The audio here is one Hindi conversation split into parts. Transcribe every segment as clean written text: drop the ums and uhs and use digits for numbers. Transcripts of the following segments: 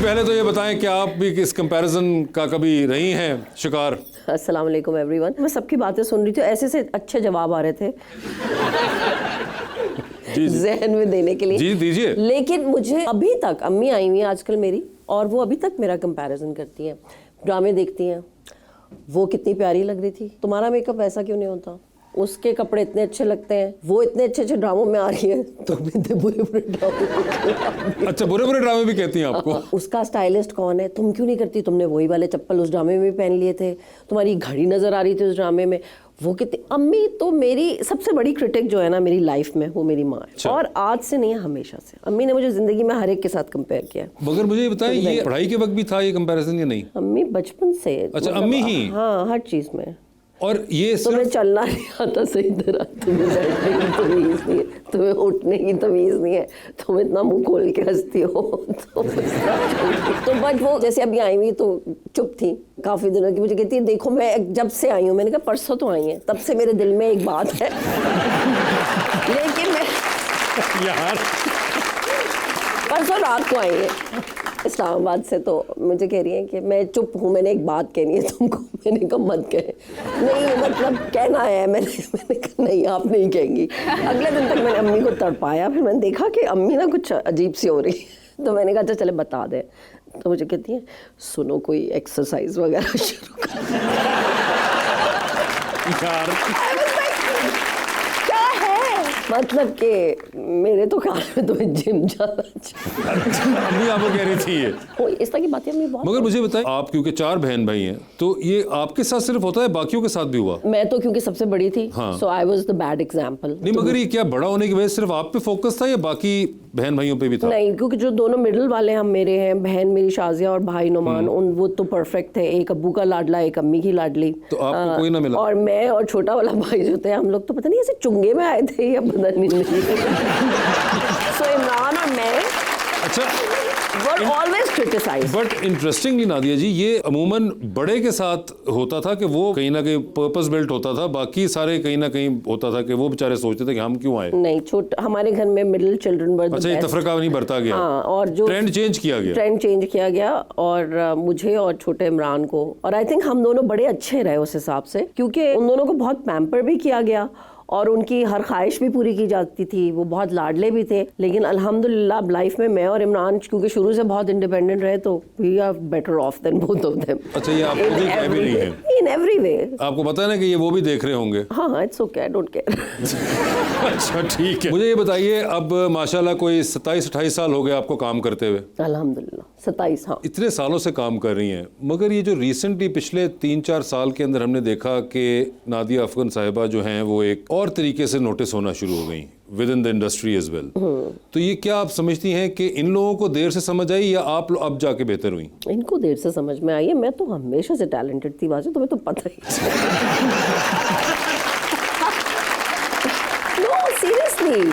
पहले तो ये बताएं कि आप भी किस कंपैरिजन का कभी रही हैं शिकार? अस्सलाम वालेकुम एवरीवन। मैं सबकी बातें सुन रही थी, ऐसे से अच्छे जवाब आ रहे थे ज़हन में देने के लिए। जी दीजिए। लेकिन मुझे अभी तक, अम्मी आई हुई है आजकल मेरी, और वो अभी तक मेरा कंपैरिजन करती हैं, ड्रामे देखती हैं। वो कितनी प्यारी लग रही थी, तुम्हारा मेकअप ऐसा क्यों नहीं होता? उसके कपड़े इतने अच्छे लगते हैं, वो इतने अच्छे अच्छे ड्रामों में आ रही है, तुम इतने बुरे बुरे ड्रामे। अच्छा, बुरे बुरे ड्रामे भी कहती हैं आपको? उसका स्टाइलिस्ट कौन है, तुम क्यों नहीं करती? तुमने वही वाले चप्पल उस ड्रामे में पहन लिए थे, तुम्हारी घड़ी नजर आ रही थी उस ड्रामे में। वो कितनी, अम्मी तो मेरी सबसे बड़ी क्रिटिक जो है ना मेरी लाइफ में, वो मेरी माँ है। अच्छा। और आज से नहीं, हमेशा से अम्मी ने मुझे जिंदगी में हर एक के साथ कंपेयर किया है। मगर मुझे ये बताएं, ये पढ़ाई के वक्त भी था ये कंपैरिजन या नहीं? अम्मी बचपन से। अच्छा, अम्मी ही? हाँ, हर चीज में। और ये तुम्हें चलना नहीं आता सही तरह, तुम्हें बैठने की तमीज नहीं है, तुम्हें उठने की तमीज नहीं है, तुम इतना मुंह खोल के हंसती हो तो बट वो जैसे अभी आई हुई तो चुप थी काफी दिनों की। मुझे कहती है देखो मैं जब से आई हूँ, मैंने कहा परसों तो आई है, तब से मेरे दिल में एक बात है लेकिन मैं यार परसों रात को आई है इस्लामाबाद से, तो मुझे कह रही है कि मैं चुप हूँ, मैंने एक बात कहनी है तुमको। मैंने कहा मत कहे। नहीं मतलब कहना है, मैंने कहा नहीं आप नहीं कहेंगी। अगले दिन तक मैंने अम्मी को तड़पाया, फिर मैंने देखा कि अम्मी ना कुछ अजीब सी हो रही है, तो मैंने कहा अच्छा चले बता दे। तो मुझे कहती है सुनो कोई एक्सरसाइज वगैरह शुरू कर। मतलब कि मेरे तो ख्याल में तुम्हें जिम जाना चाहिए। अम्मी आपको कह रही थी ये? इस तरह की बातें अम्मी बहुत। मगर मुझे बताएं, आप क्योंकि 4 बहन भाई हैं, तो ये आपके साथ सिर्फ होता है, बाकियों के साथ भी हुआ? मैं तो क्योंकि सबसे बड़ी थी, हाँ। So I was the bad example. नहीं मगर ये क्या बड़ा होने की वजह सिर्फ आप पे फोकस था या बाकी बहन भाइयों पे भी था? नहीं, क्योंकि जो दोनों मिडिल वाले हम मेरे हैं, बहन मेरी शाजिया और भाई नुमान, उन वो तो परफेक्ट थे। एक अब्बू का लाडला, एक अम्मी की लाडली। तो आपको कोई ना मिला? और मैं और छोटा वाला भाई जो थे, हम लोग तो पता नहीं ऐसे चुंगे में आए थे या पता नहीं सो इमरान और मैं अच्छा were always criticised. But interestingly Nadia ji, ये अमूमन बड़े के साथ होता था कि वो कहीं ना कहीं पर्पस बिल्ट होता था, बाकी सारे कहीं ना कहीं होता था कि वो बेचारे सोचते थे कि हम क्यों आए। नहीं, हमारे घर में मिडिल चिल्ड्रन वर द अच्छा, ये तफरका नहीं बढ़ता गया? हाँ, और जो ट्रेंड चेंज किया गया और मुझे और छोटे इमरान को, और आई थिंक हम दोनों बड़े अच्छे रहे उस हिसाब से, क्योंकि उन दोनों को बहुत पैम्पर भी किया गया और उनकी हर ख्वाहिश भी पूरी की जाती थी। वो बहुत लाडले भी थे, लेकिन अल्हम्दुलिल्लाह लाइफ में मैं और इमरान क्योंकि शुरू से बहुत इंडिपेंडेंट रहे, तो we are better off than both of them. अच्छा, ये आपको भी कह भी नहीं है? In every way. आपको पता है ना कि ये वो भी देख रहे होंगे? हाँ, it's okay, I don't care. अच्छा ठीक है। मुझे ये बताइए, अब माशाल्लाह कोई 27-28 साल हो गए आपको काम करते हुए? अल्हम्दुलिल्लाह 27। हाँ, इतने सालों से काम कर रही हैं, मगर ये जो रिसेंटली पिछले 3-4 साल के अंदर हमने देखा कि नादिया अफगन साहिबा जो हैं वो एक और तरीके से नोटिस होना शुरू हो गई within the industry as well. तो ये क्या आप समझती हैं कि इन लोगों को देर से समझ आई या आप अब जाके बेहतर हुई? इनको देर से समझ में आई है। मैं तो हमेशा से टैलेंटेड थी, वाजे तुम्हें तो पता ही। नो सीरियसली,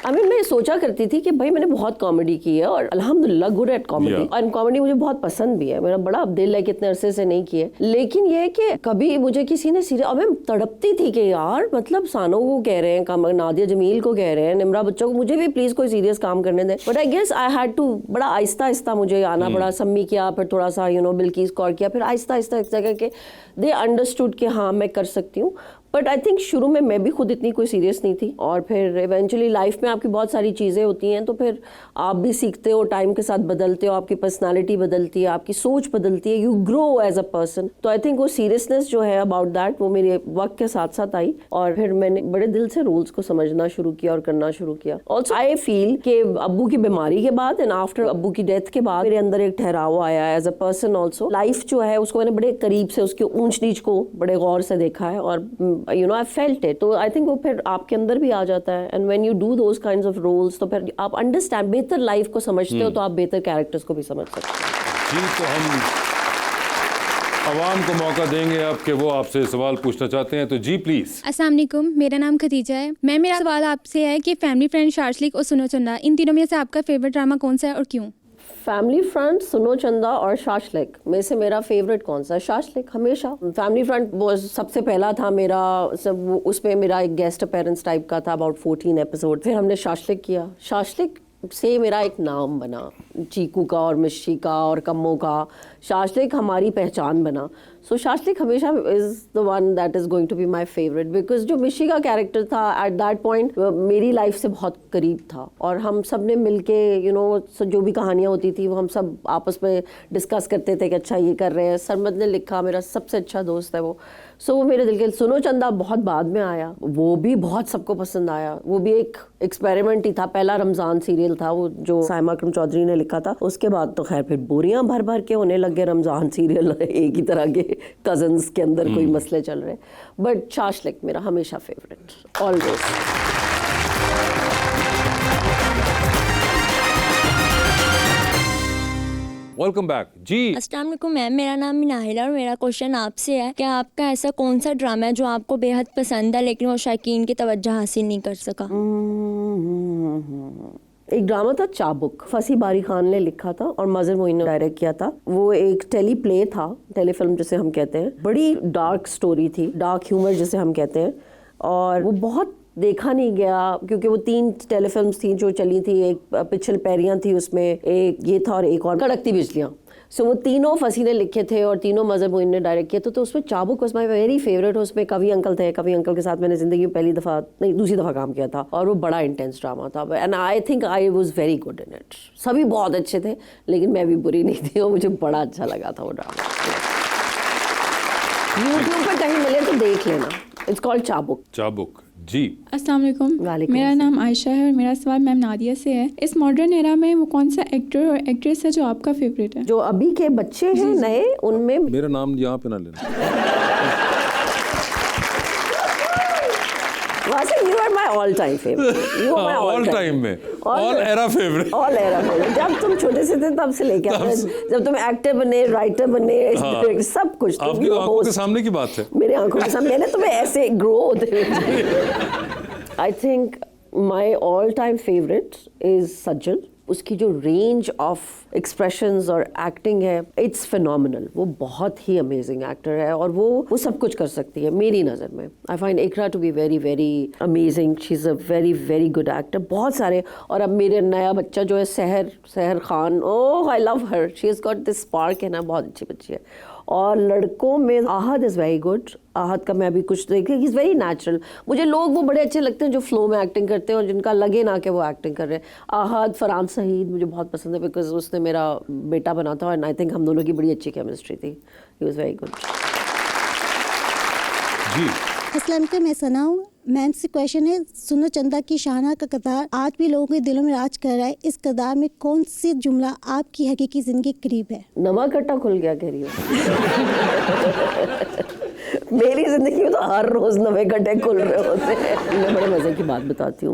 मैं सोचा करती थी कि भाई मैंने बहुत कॉमेडी की है और अल्हम्दुलिल्लाह गुड एट कॉमेडी, और कॉमेडी मुझे बहुत पसंद भी है, मेरा बड़ा दिल है कि इतने अरसे से नहीं किए। लेकिन ये है कि कभी मुझे किसी ने सीरियस, और मैं तड़पती थी कि यार मतलब सानो को कह रहे हैं, नादिया जमील को कह रहे हैं, निमरा बच्चों को, मुझे भी प्लीज कोई सीरियस काम करने दें। But I guess I had to, बड़ा आहिस्ता आहिस्ता मुझे आना पड़ा। सम्मी किया, फिर थोड़ा सा बिल्किस कौर किया, फिर आहिस्ता आहिस्ता करके दे अंडरस्टूड कि हाँ मैं कर सकती हूँ। बट आई थिंक शुरू में मैं भी खुद इतनी कोई सीरियस नहीं थी, और फिर इवेंचुअली लाइफ में आपकी बहुत सारी चीज़ें होती हैं, तो फिर आप भी सीखते हो, टाइम के साथ बदलते हो, आपकी पर्सनालिटी बदलती है, आपकी सोच बदलती है, you grow as a person. तो आई थिंक वो सीरियसनेस जो है अबाउट दैट, वो मेरे वक्त के साथ साथ आई, और फिर मैंने बड़े दिल से रोल्स को समझना शुरू किया और करना शुरू किया। ऑल्सो आई फील कि अब्बू की बीमारी के बाद एंड आफ्टर अब्बू की डेथ के बाद मेरे अंदर एक ठहराव आया as a person. Also life जो है उसको मैंने बड़े करीब से, उसके ऊंच नीच को बड़े गौर से देखा है, और I felt it. तो I think वो फिर आपके अंदर भी आ जाता है, and when you do those kinds of roles, तो फिर आप understand, बेहतर लाइफ को समझते हो, तो आप बेहतर कैरेक्टर्स को भी समझ सकते हो। जी, तो हम अवाम को मौका देंगे अब कि वो आपसे सवाल पूछना चाहते हैं, तो जी प्लीज। अस्सलाम वालेकुम, मेरा नाम खदीजा है। मेरा सवाल आपसे है कि फैमिली फ्रेंड, शाशलिक और सुनो चंदा, इन तीनों में से आपका फेवरेट ड्रामा कौन सा है और क्यों? फैमिली फ्रंट, सुनो चंदा और शाशलिक में से मेरा फेवरेट कौन सा है? शाशलिक हमेशा। फैमिली फ्रंट वो सबसे पहला था मेरा, सब उसमें मेरा एक गेस्ट अपीयरेंस टाइप का था, अबाउट 14 एपिसोड। फिर हमने शाशलिक किया, शाशलिक से मेरा एक नाम बना चीकू का और मिश्री का और कम्मो का, शाशलिक हमारी पहचान बना। सो शाशलिक हमेशा is the one that is going to be my favourite, because जो मिश्री का कैरेक्टर था एट दैट पॉइंट मेरी लाइफ से बहुत करीब था, और हम सब ने मिल के जो भी कहानियाँ होती थी वो हम सब आपस में डिस्कस करते थे कि अच्छा ये कर रहे हैं। सरमद ने लिखा, मेरा सबसे अच्छा दोस्त है वो। सो वो मेरे दिल के। सुनो चंदा बहुत बाद में आया, वो भी बहुत सबको पसंद आया। वो भी एक एक्सपेरिमेंट ही था। पहला रमज़ान सीरियल था वो जो साइमा अकरम चौधरी ने लिखा था। उसके बाद तो खैर फिर बोरियां भर भर के होने लग गए रमज़ान सीरियल, एक ही तरह के कजन्स के अंदर कोई मसले चल रहे। बट शाशलिक मेरा हमेशा फेवरेट, ऑलवेज। वेलकम बैक जी। अस्सलाम वालेकुम मैम, मेरा नाम मिनाहिल है और मेरा क्वेश्चन आपसे है कि आपका ऐसा कौन सा ड्रामा है जो आपको बेहद पसंद है लेकिन वो शायकीन की तवज्जो हासिल नहीं कर सका? एक ड्रामा था चाबुक, फसी बारी खान ने लिखा था और मजर मोइन ने डायरेक्ट किया था। वो एक टेली प्ले था, टेलीफिल्म जिसे हम कहते हैं। बड़ी डार्क स्टोरी थी, डार्क ह्यूमर जिसे हम कहते हैं, और वो बहुत देखा नहीं गया क्योंकि वो 3 टेलीफिल्म्स थी जो चली थी। एक पिछल पैरियां थी, उसमें एक ये था और एक और कड़कती बिजलियां। सो वो तीनों फसी ने लिखे थे और तीनों मजर मोइन ने डायरेक्ट किए थे। तो उसमें चाबुक वाज माय वेरी फेवरेट। उसमें कवि अंकल थे, कवि अंकल के साथ मैंने ज़िंदगी में पहली दफ़ा नहीं दूसरी दफ़ा काम किया था, और वो बड़ा इंटेंस ड्रामा था। And I think I was very good in it. सभी बहुत अच्छे थे लेकिन मैं भी बुरी नहीं थी, और मुझे बड़ा अच्छा लगा था वो ड्रामा। यूट्यूब पर कहीं मिले तो देख लेना, इट्स कॉल्ड चाबुक। चाबुक जी। अस्सलाम वालेकुम, मेरा नाम आयशा है और मेरा सवाल मैम नादिया से है। इस मॉडर्न एरा में वो कौन सा एक्टर और एक्ट्रेस है जो आपका फेवरेट है? जो अभी के बच्चे हैं नए, उनमें मेरा नाम यहाँ पे ना लेना। You are my all time favorite. You are my All time में all era favorite. All era favorite. जब तुम छोटे से थे तब से लेके जब तुम एक्टर बने, राइटर बने, सब कुछ। आपकी आंखों के सामने की बात है। मेरे आंखों के सामने, मैंने तुम्हें ऐसे ग्रो होते I think my all time favourite is सज्जल। उसकी जो रेंज ऑफ एक्सप्रेशंस और एक्टिंग है, इट्स फिनोमिनल। वो बहुत ही अमेजिंग एक्टर है और वो सब कुछ कर सकती है मेरी नज़र में। I find Iqra to be very very amazing. She is a very very good actor. बहुत सारे, और अब मेरे नया बच्चा जो है Sahar Khan, oh I love her. She is got this spark, है ना, बहुत अच्छी बच्ची है। और लड़कों में Aahad is very good. Aahad का मैं अभी कुछ देखी, ही इज़ वेरी नेचुरल। मुझे लोग वो बड़े अच्छे लगते हैं जो फ्लो में एक्टिंग करते हैं और जिनका लगे ना कि वो एक्टिंग कर रहे हैं। आहद, फरहान सईद मुझे बहुत पसंद है बिकॉज उसने मेरा बेटा बना था और आई थिंक हम दोनों की बड़ी अच्छी केमिस्ट्री थी। ही वाज वेरी गुड जी। अस्सलाम वालेकुम, मैं सना हूँ। मैम से क्वेश्चन है, सुनो चंदा की शाहना का किरदार आज भी लोगों के दिलों में राज कर रहा है। इस किरदार में कौन सी जुमला आपकी हकीकी जिंदगी के करीब है? नवा कट्टा खुल गया कह रही हो। मेरी जिंदगी में तो हर रोज नवे गड्ढे खुल रहे होते हैं। मैं बड़े मजे की बात बताती हूँ।